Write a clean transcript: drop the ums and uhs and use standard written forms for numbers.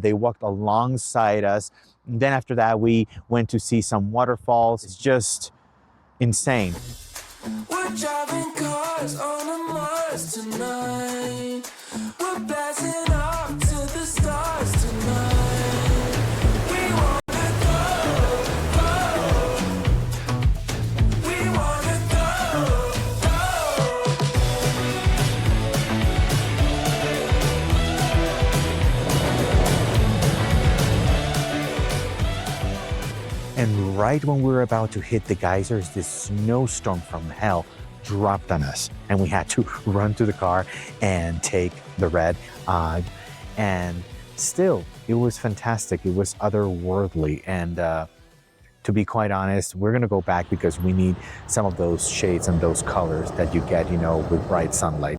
They walked alongside us. And then after that, we went to see some waterfalls. It's just insane. We're driving cars on a Mars tonight. We're blasting off to the stars tonight. We wanna go, go. We wanna go, go. And right when we were about to hit the geysers, this snowstorm from hell dropped on us. And we had to run to the car and take the red. And still, it was fantastic. It was otherworldly. And to be quite honest, we're gonna go back because we need some of those shades and those colors that you get, with bright sunlight.